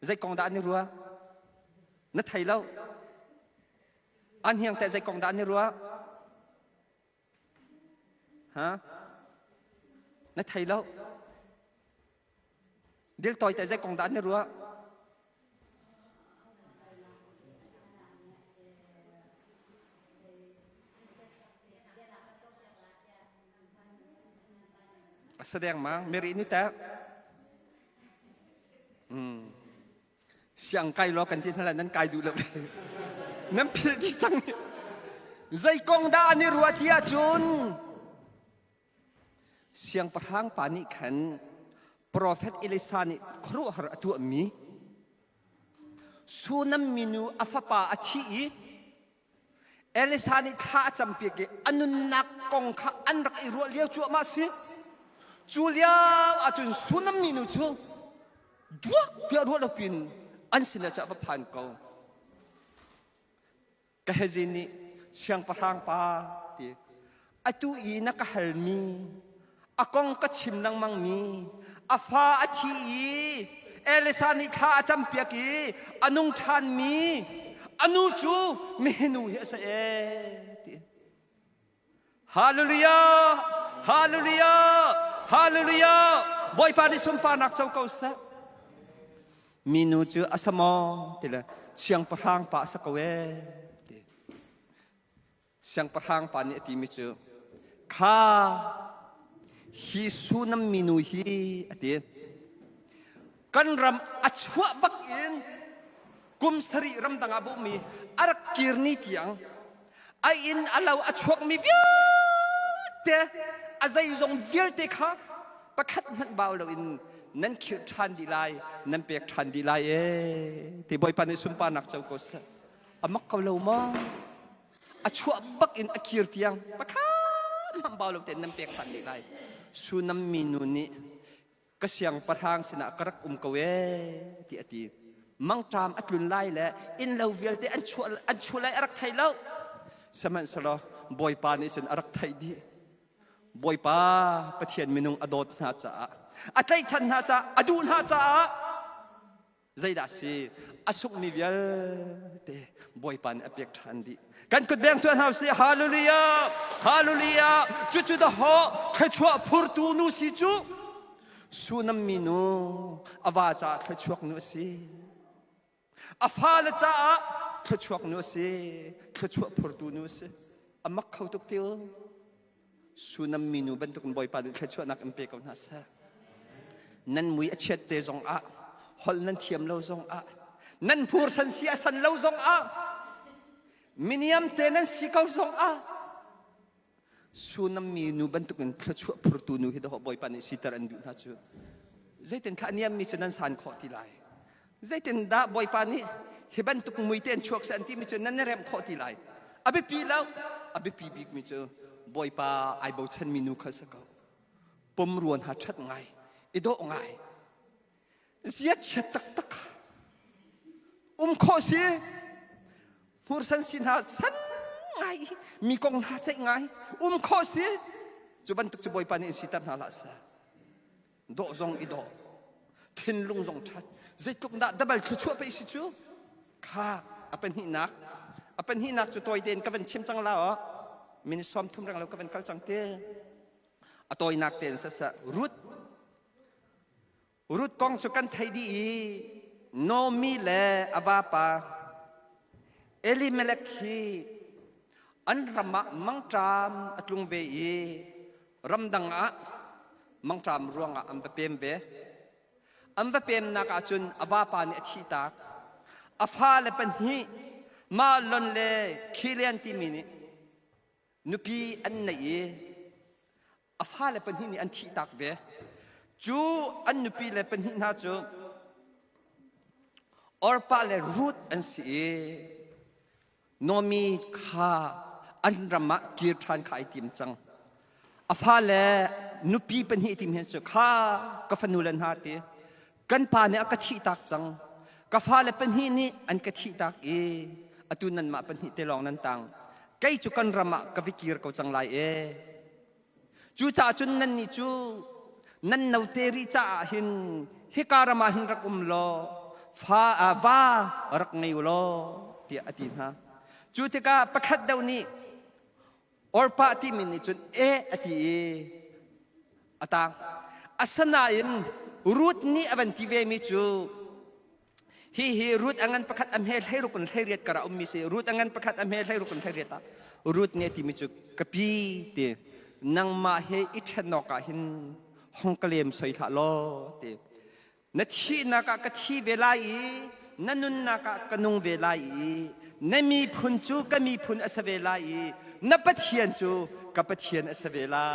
ใจกองดอันนี้รัวนั่นไทยแล้วอันเฮียงแต่ใจกองดอันนี้รัวฮะนั่นไทยแล้วเดี๋ยวต่อยแต่ใจกองดอันนี้รัวแสดงมาเมรินี่แต่เสียงไกลรอกันที่นั่นแหละนั้นไกลดูเลยน้ำพิษที่จังใจกองดานี่รัวที่อาจุนเสียงประทังปานิขันโปรเฟตเอลิซานี่ครูหระตัวมีสุนัมมินูอัฟปาอธิเอลิซานี่ท่าจำเปียกอันนุนักกองข้าอันรักอิรัวเลี้ยวจั่วมาสิจูเลียอาจุนสุนัมมินูจูดวกเปียรัวลปินอันสิเลจะผ่านเขากะเฮจินีเสียงประทังปาตีอตุอีนักฮัลมีอากงก็ชิมนังมังมีอาฟ้าอธิเอลิซานิท่าจำเปียกีอนุงชันมีอนุจูเมนูเยสเอฮาเลลูยาฮาเลลูยาฮาเลลูยาบอยปานิสมปานักเจ้าเก่าสักมีนูจูอัสมอติละเสียงประทังปาสักเวเสียงประทังปานี่ตีมิจูข้าฮิสุนัมมินูฮีอดีกันรำอัจฉวบักอินกุมสตรีรำดังอาบุมีอารักกิรนีที่ยังไออินอาลาวอัจฉวมีเวียเตะอาใจยงเวียเตะข้าประคัดมันเบาเราอินนั่นคิดทันดีไลนั่นเปียกทันดีไลที่บอยปันในสุนปานักเจ้าก็สอามักเขาเรามาอัจฉวบักอินอากิรที่ยังประคัดมันเบาเราเตะนั่นเปียกทันดีไลสุนัมมินูนี่ก็เสียงประทางสนะกรักกเวที่อดีมังตามอัดลุนไล่และอินเราเวลเตอันชัวไล่รักไทยแล้วสมัยสละบอยปานี่ฉันรักไทยดีบอยปาประเทียนมินุงอดอดนาจ้าอัดไทยฉันนาจ้าอดูนาจ้าใจดัสีอสุกมีเวลเตบอยปานอเปียกทันดีกันกดแบงตัวเฮาสิฮาเลลูยาฮาเลลูยาจุดดะฮอขะชัวพูดตูนูสิจูสุนัมมินูอาวาจาขะชัวนูสิอาฟาลจ้าขะชัวนูสิขะชัวพูดตูนูสิอามักเขาตุกเตียวสุนัมมินูบรรทุกบอยปาขะชัวนักอันเปียกนาซะนั่นมุยอเช็ดเตจงอะฮอลนั่นเทียมเราจงอะนั่นพูดสันเสียสันเราจงอะมินิยมเตนันสิเขาจงอะสุนัมมินูบรรทุกขะชัวพูดตูนูฮิดฮอบอยปานิสิตารันดูนะจูใจเต็นข้านิยมมิฉะนั้นสันขอที่ไรใจเต็นด่าบอยปานิฮิบันตุกมุยเต็นช่วงสันติมิฉะนั้นเริ่มขอที่ไรอเบปีแล้วอเบปีบิกมิฉะบอยปาไอบ่ชันมินูข้าสักปมรวนหาชัดไงอีโดไงเสียเช็ดตักขอสิผู้สันสินหาสันไงมีกองหาใจไงขอสิจุบันตุกจะบอยปานิสิตานาลาสะโดจงอีโดทิ้งลุงจงชัดใจตุกน่าดับเบิลชั่วไปสิจูข้าเป็นหินักจุดตัวเด่นก็เป็นชิมจังแล้วมินิสอมทุ่มรังเราก็เป็นกัลจังเตอตัวนักเด่นซะซะรุดกองสุกันไทยดีโนมิเลอวาปาเอลิเมเลคีอันรำมังจามอัตลุงเวีรำดังอะ มังจามร่วงอันวะเปียมเวอันวะเปียมนักจุนอวาปานิทิตากอฟ้าเลปันฮีมาลนเลคิเลียนติมินินุปีอันไหนอฟ้าเลปันฮีนี่อันทิตากเวจูอันนุปีเลปันฮีน่าจูออร์ปาเลรูทอันสีโนมีข้าอันรำมะกีร์ทานขายติมจังอฟ้าเลนุปีเป็นหิติมเห็นสุข้ากฟนูเลนฮาตีกันปาเนี่ยกะทิตักจังกฟ้าเลเป็นหินี่อันกะทิตักอตุนันมาเป็นหิเตลองนันตังไกจุกันรำมะกวิกีร์เขาจังไลจูจ่าจุนนันนี่จูนันนาวเตริจ่าหินฮิการมาหินรักโลฟ้าวารักไงโลที่อดีตฮะจูติกาประคัดดาวนี้ออร์ปาที่มินิจุนอดีอตางอาสนาอินรูทนี้อวันที่เวมิจูฮีรูทอังันประคัดอเมลให้รุกนให้เรียดกระอุมิเสรูทอังันประคัดอเมลให้รุกนให้เรียดตารูทนี้ที่มิจูกปีเตนังมาเฮอิชนอกะหินฮงกเลมสวยทะโลเตนัทีนักกะทีเวลานันนุนนักกะนุงเวลานันมีพุนจูก็มีพุนอสเวลานับปะเทียนจูกับปะเทียนอสเวลา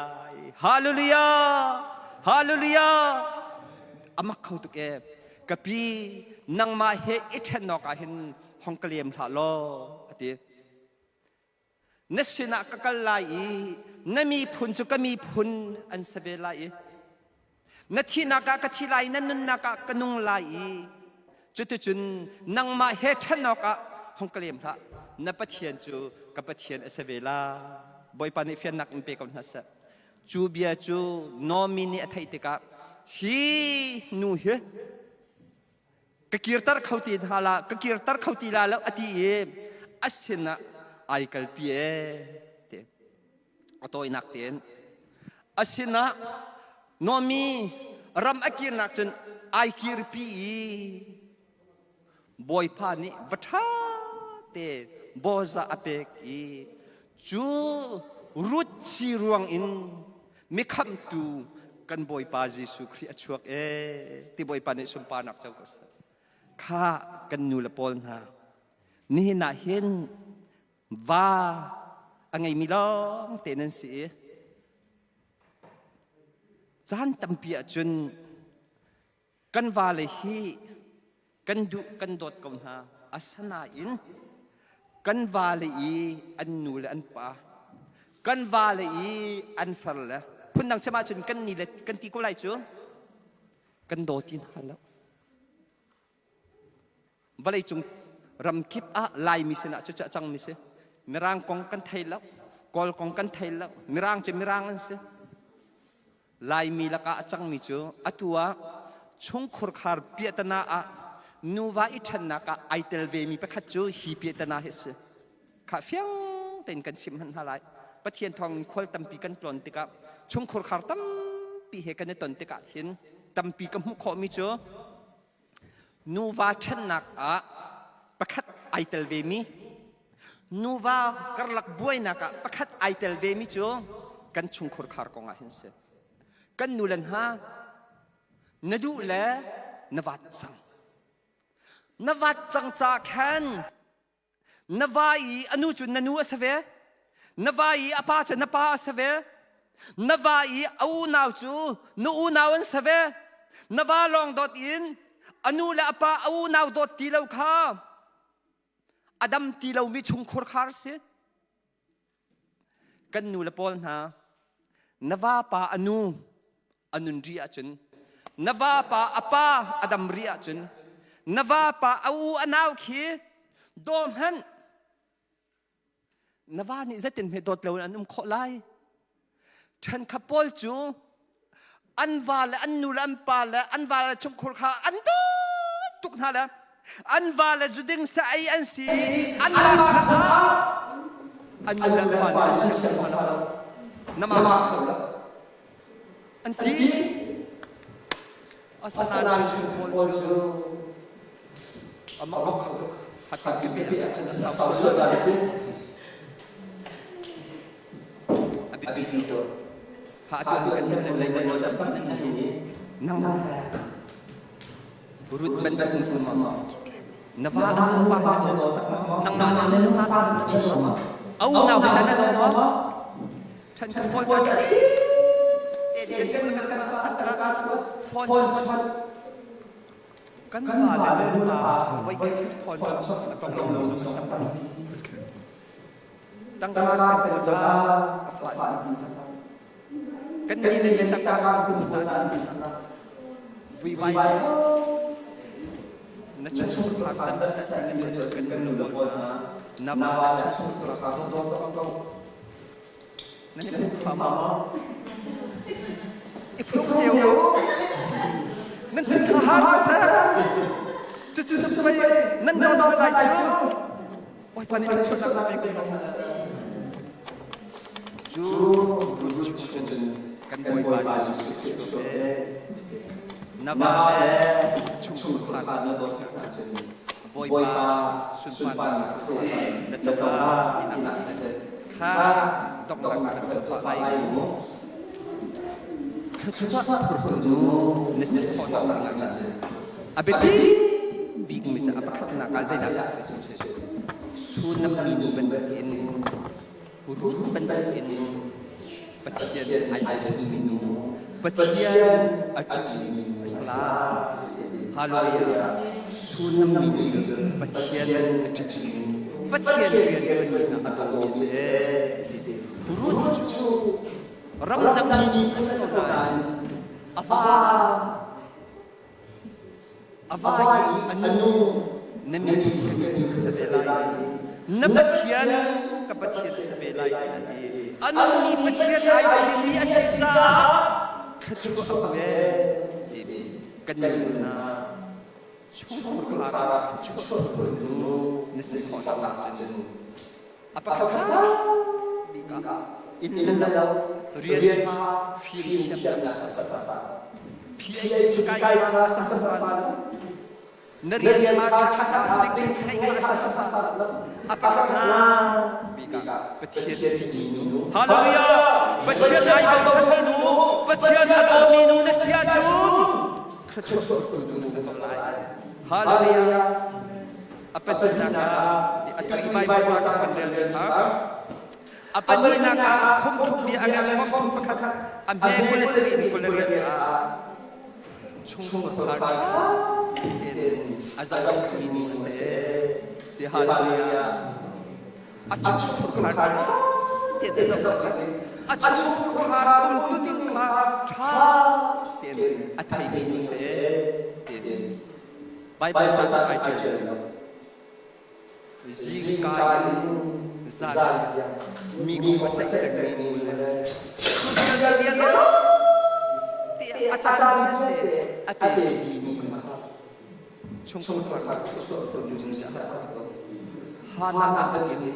ฮาเลลูยาฮาเลลูยาอามักเขาตุกกะปีนังมาเฮอิชนอกะหินฮงกเลมทะโลเตนัสนักกะลายนันมีพุนจูก็มีพุนอันสเวลานัทีนักกะทีไลนันนุนนักกะนุงไลจุดจุนนังมาเฮทันนักฮงกเลมทะนับปะเทียนจูกับปะเทียนเอสเวลาบอยปานิฟิยนนักอิมเปกันฮัสจูเบียจูโนมินีอัฐิติกะฮีนูเฮกะกีร์ตาร์เขาตีทาลากะกีร์ตาร์เขาตีลาแล้วอติอัศนะไอคัลปีเตอโตอินักเตนอัศนะโนมีรำอักีร์นักจนไอกีร์ปีบอยพานิวัฒเตบอซาอเปกจูรุดชีรวงอินมิคำตูกันบอยปาจิสุครีอชวกที่บอยปานิสุมปานักเจ้าก็สข้ากันนูละปอลนานี่น่าเห็นว่าอังไงมิลองเตนันสีจานตั้มเปียจนกันวาเลยฮีกันดุกันโดดกันหาอาสนาอินกันวาเลยอันนูเลยอันป่ากันวาเลยอันฟัลละพุ่นนังชมาจนกันนี่เลยกันตีกุไลจูกันโดดินฮัลโหลวาเลยจงรำคิปลายมิสนะจะจังมิสมิรางกองกันไทยแล้วกอลกองกันไทยแล้วมิรางจะมิรางนั่นสิลายมีละกะจังมิจูอัตัวชงขรขารเปียตนานูวาอิชันนักไอเตลเวมีประคัตจูฮีเปียตนาเฮสข้าเฟียงเต็นกันชิมหันหาไลปะเทียนทองควอลตัมปีกันตอนติกะชงขรขารตัมปีเฮกันในตอนติกะเห็นตัมปีกับมุขมิจูนูวาชันนักประคัตไอเตลเวมีนูวากระลักบวยนักประคัตไอเตลเวมีจูกันชงขรขารกงเห็นเสกันนูลันฮานดูแลนวัดจังนวัดจังจากแคนนวายอนุจุนนนูอสเวนวายอปาจนปาอสเวนวายอูนาวจูนูนาวอันสเวนวาลองดอดอินอนุและอปาอูนาวดอดตีเลวข้าอดัมตีเลวมีชุงขรคาร์สิกันนูละปอลนะนวาปาอนุนุนเรียจนนวาปาอปาอดัมเรียจนนวาปาอูอนาวขีโดมฮันนวานี่จะเป็นเหตุโดดเลวอันนุ่มขอไล่ฉันขับปอลจูอันวาและอันนูและอันปาและอันวาและชงคุรขาอันดูตุกนาและอันวาและจุดิงสายอันสีอันวาขัดอันนูและอันปาและสิมาแล้วนมาอันที่อาสนะจุดโพจูอามาบอกฮัตตากิเปียจันทร์สาวสุดอะไรอบิบิโต hạ tuần cần là dây năng rút bên bên semua nava apa nang nang au nào kita nak tahuฉันคือคนจะเด็กกันฟอนกันว่าเลยมาไว้ฟอนต้องลงตั้งการเป็นตัวฟอนกันนี่เลยตั้งการเป็นตัววิไวนัชชุพักตั้งแต่นี่จะกันลงนับว่านัชชุพักต้องนั่นคือความอีกพวกเดียวนั่นคือทหารซะจะไปนั่นโดนอะไรจ้าโอ้ยตอนนี้ชุดอะไรเป็นจูรุ่นชุดกันบอยบาสุชุดนับว่าชุดขาดโดนบอยบาสุดปันและจะว่าอินักข้าต้องการตัวไปcoba berdoa nesnes kota mengajar. Abeti big meja apa kena kazai dah. Sunam minu benda ini, huruf benda ini, petian ajar minu, petian ajar salah. Halo ya, sunam minu petian ajar minu, petian yang atau mise, huruf Ramdam ini kesesaran Avai anu Nemini kesebelai Nepetian kepetian kesebelai Anu ni petian air dia sesa Kecuali awe Kenyana Cukup harap Cukup Nesekon Apakah Bika ini adalah Rian film yang dasar. PhD kai dasar. Nerian kata ting kai dasar. Apakah bika petian minu? Haleluya. Petian ai bau minu, petian ado minu nesia jum. Haleluya. Apa tindakan atau ibai baca pendengar? Apa ni nak hukum dia agak hukum perkara ambil kuliah kuliah cuma perkara azab ini se dihalia acu perkara tidak acu perkara untuk nikah atai ini se Bible caca aja zikar Zalia, minggu baca dengan minggu. Dia acara dia, apa ini? Cuma kerja produksi. Hana ini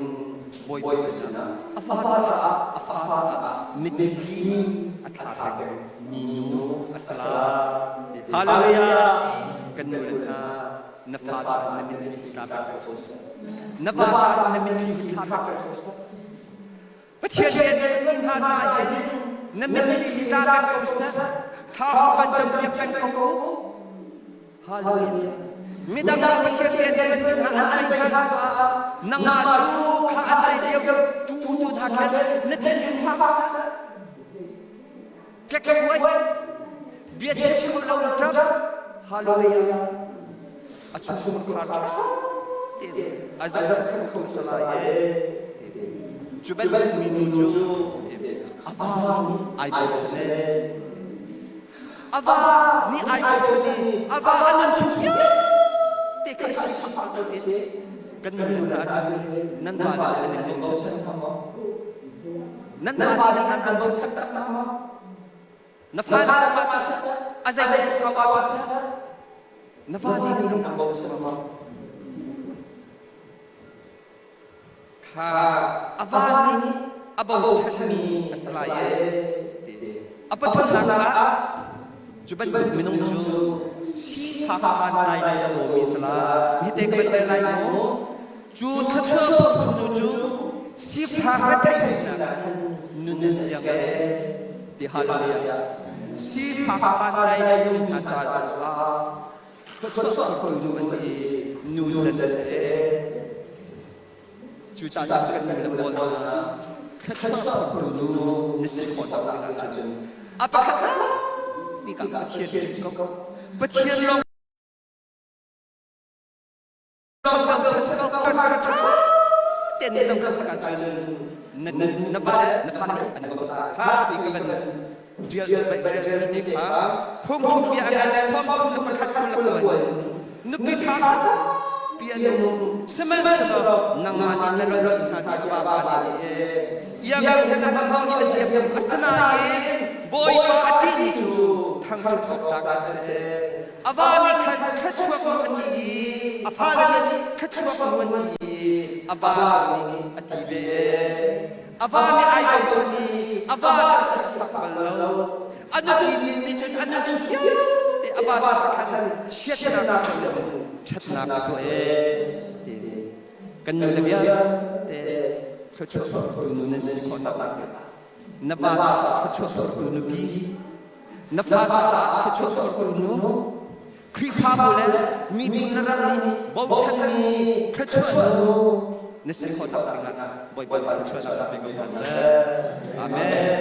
boy sana. Afata, midli, atak, minu, asala. Haleluya. Kenulna. Nafas namidli tabak Nafas namidli tabak Petian namidli tabak Namidli tabak Tahu penjampian kau Haleluya Midang petian namidli tabak Nangaju Kaanjai dia Tutu takkan Namidli tabak Kekewai Biar cium lawan tabak Haleluya Acu kerja, azab kusalaya, cuba menuju, apa ni apa anun cuci, dekat siapa tu, kenapa nanda anun cuci, nanda anun cuci, nafas azab kawas. Nafani minum abau sama. Avani abau kami asalaya. Apa tu nama? Cuba minum ju. Si papan lain tu misalnya. Ni tekbet lain tu. Ju tetap menuju. Si papan lain sana. Nunes yang ti haleluya si phak pan dai lu na cha cha la khot khot ko du si nu zen se chu cha cha kan le bol na khot khot ko du ni si ko ta na chen apa kha mi ka pa thien chi ko pa thien lo tiền dòng dòng cả chuyện nó ba nó phan anh có pha vì cái vấn chuyện vậy vậy đi phá không không bia ăn không không nó khát không là quên nó cứ chán bia nó xem mà năng mà đi nó rồi khát ba ba đi yang yang năng bao nhiêu siap yang astana boy ba chi chu thang thang thang ta se avani khát chuộc một đi afalani khát chuộc một đi avani atibe avani ai ko ni avani sakalo anu ni ni anu chu te avani khan chetna chetna ko kan nu le bia te khot ko nu ne se ko ta na ba khot ko nu bi na fa khot ko nu khi pha bồ lên mi bin na ra ni bầu chân mi khất chuột nên sẽ khó tập được ngàn bồi bồi khất chuột tập được ngàn amen